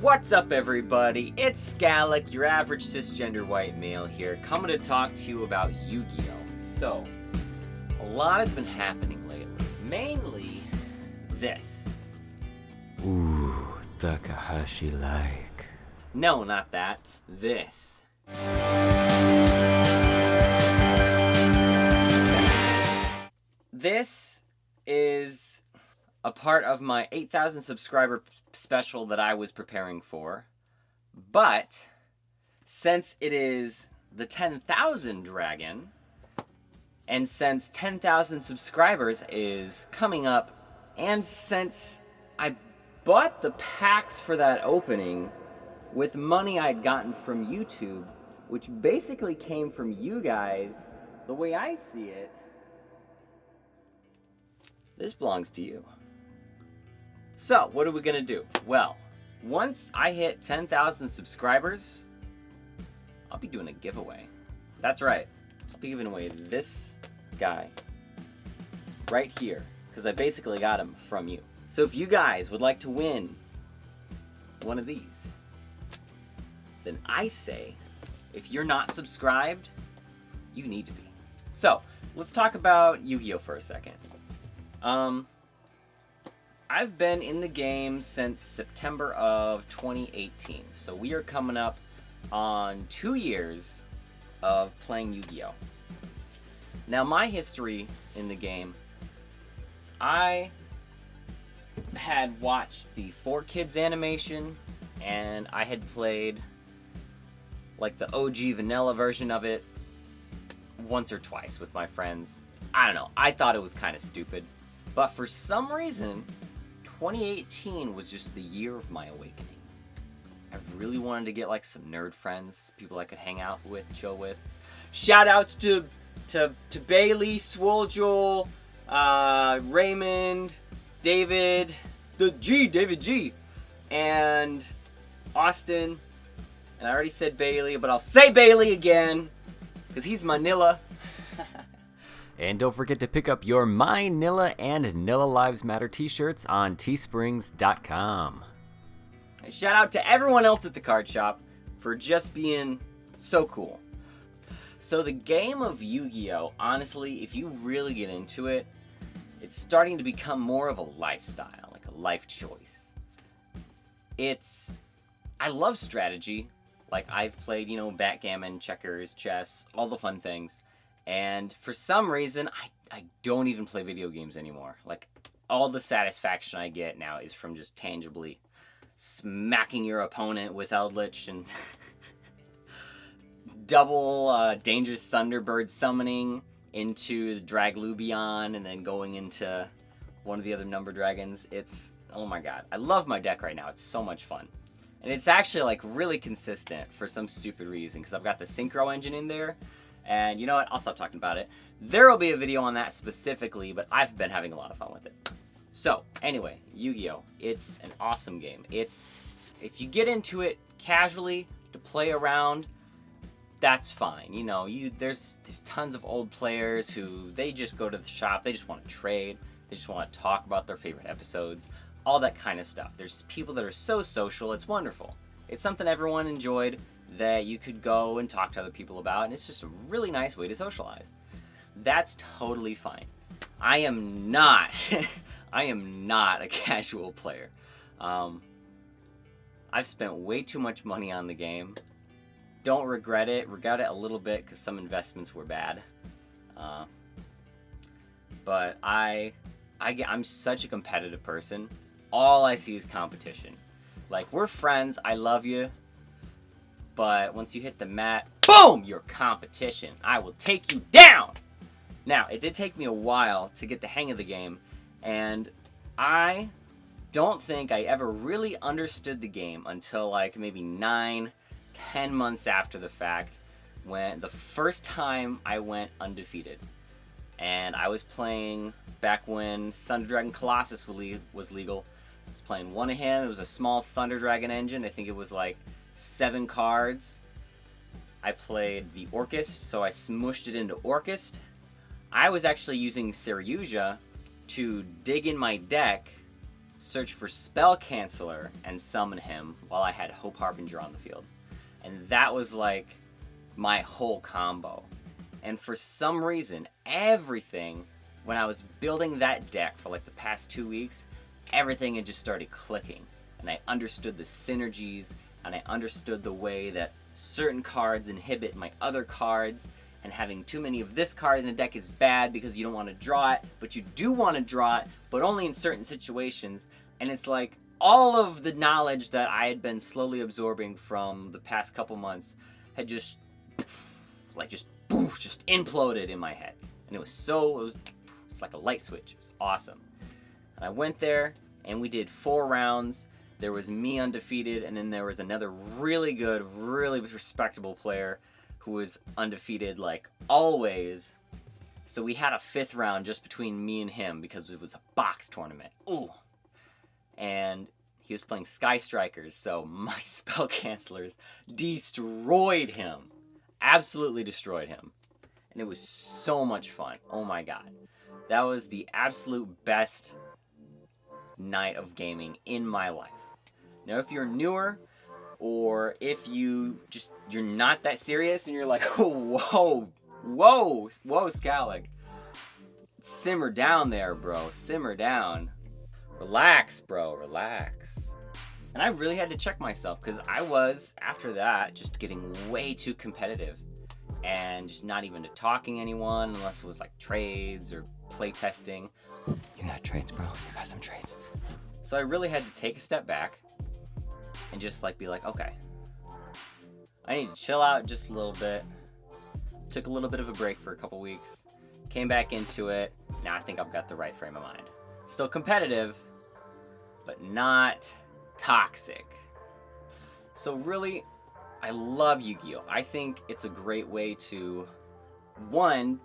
What's up, everybody? It's Scalec, your average cisgender white male here, coming to talk to you about Yu-Gi-Oh! So, a lot has been happening lately. Mainly, this. Ooh, Takahashi-like. No, not that. This. This is a part of my 8,000 subscriber special that I was preparing for. But since it is the 10,000 dragon, and since 10,000 subscribers is coming up, and since I bought the packs for that opening with money I'd gotten from YouTube, which basically came from you guys, the way I see it, this belongs to you. So, what are we gonna do? Well, once I hit 10,000 subscribers, I'll be doing a giveaway. That's right. I'll be giving away this guy right here, because I basically got him from you. So if you guys would like to win one of these, then I say, if you're not subscribed, you need to be. So, let's talk about Yu-Gi-Oh! For a second. I've been in the game since September of 2018, so we are coming up on 2 years of playing Yu-Gi-Oh! Now, my history in the game, I had watched the 4Kids animation, and I had played like the OG vanilla version of it once or twice with my friends. I don't know, I thought it was kind of stupid, but for some reason 2018 was just the year of my awakening. I really wanted to get like some nerd friends, people I could hang out with, chill with. Shout outs to Bailey, Swoljul, Raymond, David G, and Austin. And I already said Bailey, but I'll say Bailey again, because he's my Nilla. And don't forget to pick up your My Nilla and Nilla Lives Matter t-shirts on teesprings.com. Shout out to everyone else at the card shop for just being so cool. So the game of Yu-Gi-Oh! Honestly, if you really get into it, it's starting to become more of a lifestyle, like a life choice. I love strategy. Like, I've played, backgammon, checkers, chess, all the fun things. And for some reason, I don't even play video games anymore. Like, all the satisfaction I get now is from just tangibly smacking your opponent with Eldritch and double Danger Thunderbird summoning into the Draglubion and then going into one of the other number dragons. Oh my god. I love my deck right now. It's so much fun. And it's actually like really consistent for some stupid reason because I've got the Synchro engine in there. And you know what? I'll stop talking about it. There will be a video on that specifically, but I've been having a lot of fun with it. So, anyway, Yu-Gi-Oh! It's an awesome game. If you get into it casually to play around, that's fine. There's tons of old players who they just go to the shop, they just want to trade, they just want to talk about their favorite episodes, all that kind of stuff. There's people that are so social, it's wonderful. It's something everyone enjoyed that you could go and talk to other people about, and it's just a really nice way to socialize. That's totally fine. I am not a casual player. I've spent way too much money on the game. Don't regret it. Regret it a little bit because some investments were bad. But I'm such a competitive person. All I see is competition. Like, we're friends, I love you, but once you hit the mat, boom, you're competition. I will take you down. Now, it did take me a while to get the hang of the game, and I don't think I ever really understood the game until like maybe 9-10 months after the fact, when the first time I went undefeated. And I was playing back when Thunder Dragon Colossus was legal. I was playing one of him. It was a small Thunder Dragon engine. I think it was like 7 cards. I played the Orchist, so I smushed it into Orchist. I was actually using Yugioh to dig in my deck search for Spell Canceller and summon him while I had Hope Harbinger on the field. And that was like my whole combo. And for some reason, everything, when I was building that deck for like the past 2 weeks, everything had just started clicking. And I understood the synergies, and I understood the way that certain cards inhibit my other cards, and having too many of this card in the deck is bad because you don't want to draw it, but you do want to draw it, but only in certain situations. And it's like all of the knowledge that I had been slowly absorbing from the past couple months had just imploded in my head. And it's like a light switch. It was awesome. And I went there and we did 4 rounds. There was me undefeated, and then there was another really good, really respectable player who was undefeated like always. So we had a 5th round just between me and him because it was a box tournament. Ooh. And he was playing Sky Strikers, so my Spell Cancellers destroyed him. Absolutely destroyed him. And it was so much fun. Oh my god. That was the absolute best night of gaming in my life. Now, if you're newer, or if you're not that serious and you're like, oh, whoa, Scalic, simmer down there, bro, simmer down. Relax, bro, relax. And I really had to check myself, because I was, after that, just getting way too competitive and just not even talking to anyone unless it was like trades or play testing. You got trades, bro, you got some trades. So I really had to take a step back and just like be like, okay, I need to chill out just a little bit. Took a little bit of a break for a couple weeks. Came back into it. Now I think I've got the right frame of mind. Still competitive, but not toxic. So really, I love Yu-Gi-Oh! I think it's a great way to, one,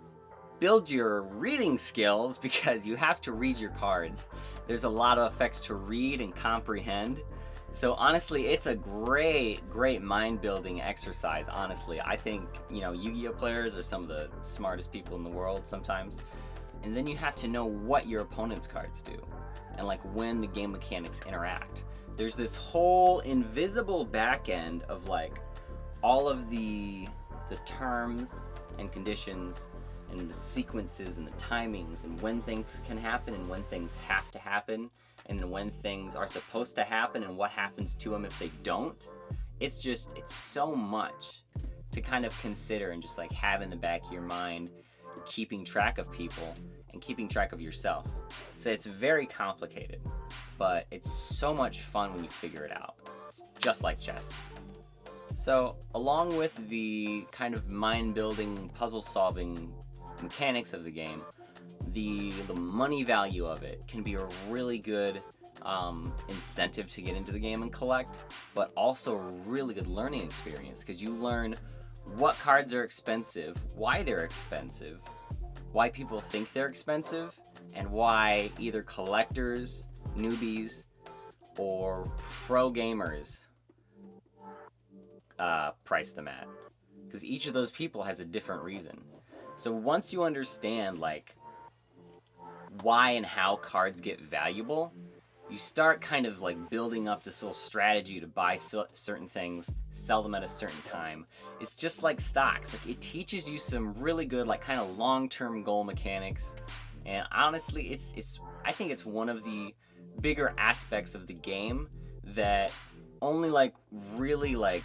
build your reading skills, because you have to read your cards. There's a lot of effects to read and comprehend. So honestly, it's a great mind-building exercise, honestly. I think, Yu-Gi-Oh! Players are some of the smartest people in the world sometimes. And then you have to know what your opponent's cards do, and like when the game mechanics interact. There's this whole invisible back end of like all of the terms and conditions and the sequences and the timings and when things can happen and when things have to happen, and then when things are supposed to happen and what happens to them if they don't. It's so much to kind of consider and just like have in the back of your mind, keeping track of people and keeping track of yourself. So it's very complicated, but it's so much fun when you figure it out. It's just like chess. So along with the kind of mind-building, puzzle-solving mechanics of the game, the money value of it can be a really good incentive to get into the game and collect, but also a really good learning experience, because you learn what cards are expensive, why they're expensive, why people think they're expensive, and why either collectors, newbies, or pro gamers price them at. Because each of those people has a different reason. So once you understand like why and how cards get valuable, you start kind of like building up this little strategy to buy certain things, sell them at a certain time. It's just like stocks. Like it teaches you some really good like kind of long-term goal mechanics. And honestly, I think it's one of the bigger aspects of the game that only like really like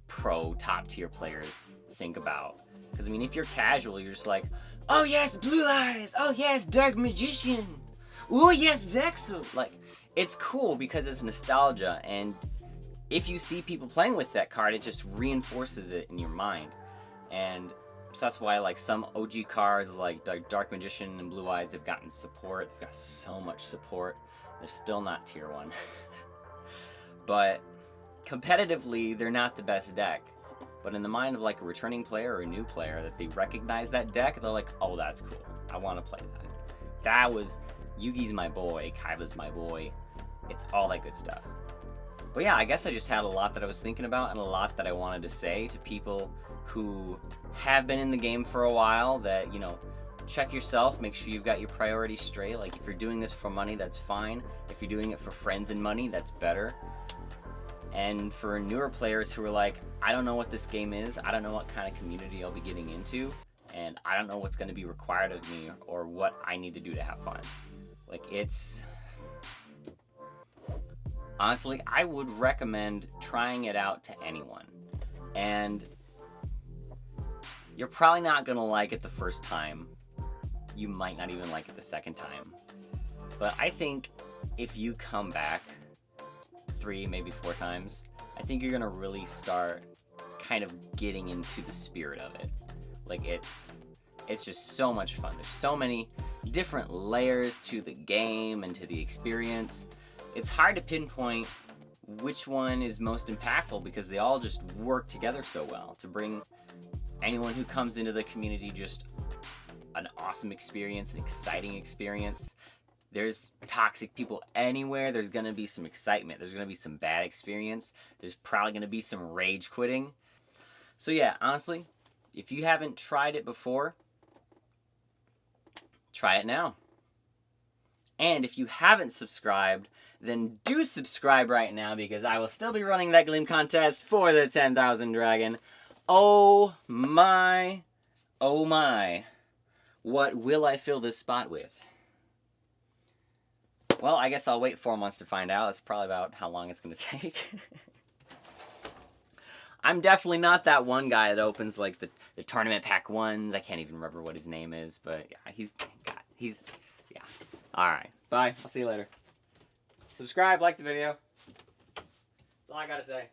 pro top tier players think about. Because I mean, if you're casual, you're just like, oh yes, Blue Eyes, oh yes, Dark Magician, oh yes, Zexu. Like, it's cool because it's nostalgia, and if you see people playing with that card, it just reinforces it in your mind. And so that's why like some OG cards like Dark Magician and Blue Eyes, they've gotten support. They've got so much support. They're still not tier 1. But competitively, they're not the best deck. But in the mind of like a returning player or a new player, that they recognize that deck, they're like, oh, that's cool. I want to play that. That was, Yugi's my boy, Kaiba's my boy. It's all that good stuff. But yeah, I guess I just had a lot that I was thinking about and a lot that I wanted to say to people who have been in the game for a while, that, check yourself, make sure you've got your priorities straight. Like, if you're doing this for money, that's fine. If you're doing it for friends and money, that's better. And for newer players who are like, I don't know what this game is, I don't know what kind of community I'll be getting into, and I don't know what's going to be required of me or what I need to do to have fun. Like, it's... Honestly, I would recommend trying it out to anyone. And you're probably not going to like it the first time. You might not even like it the second time. But I think if you come back 3, maybe 4 times, I think you're going to really start kind of getting into the spirit of it. Like, it's just so much fun. There's so many different layers to the game and to the experience. It's hard to pinpoint which one is most impactful because they all just work together so well to bring anyone who comes into the community just an awesome experience, an exciting experience. There's toxic people anywhere. There's going to be some excitement. There's going to be some bad experience. There's probably going to be some rage quitting. So yeah, honestly, if you haven't tried it before, try it now. And if you haven't subscribed, then do subscribe right now because I will still be running that Gleam contest for the 10,000 Dragon. Oh my, oh my. What will I fill this spot with? Well, I guess I'll wait 4 months to find out. That's probably about how long it's going to take. I'm definitely not that one guy that opens like the tournament pack ones. I can't even remember what his name is, but yeah, he's yeah. All right, bye. I'll see you later. Subscribe, like the video. That's all I gotta say.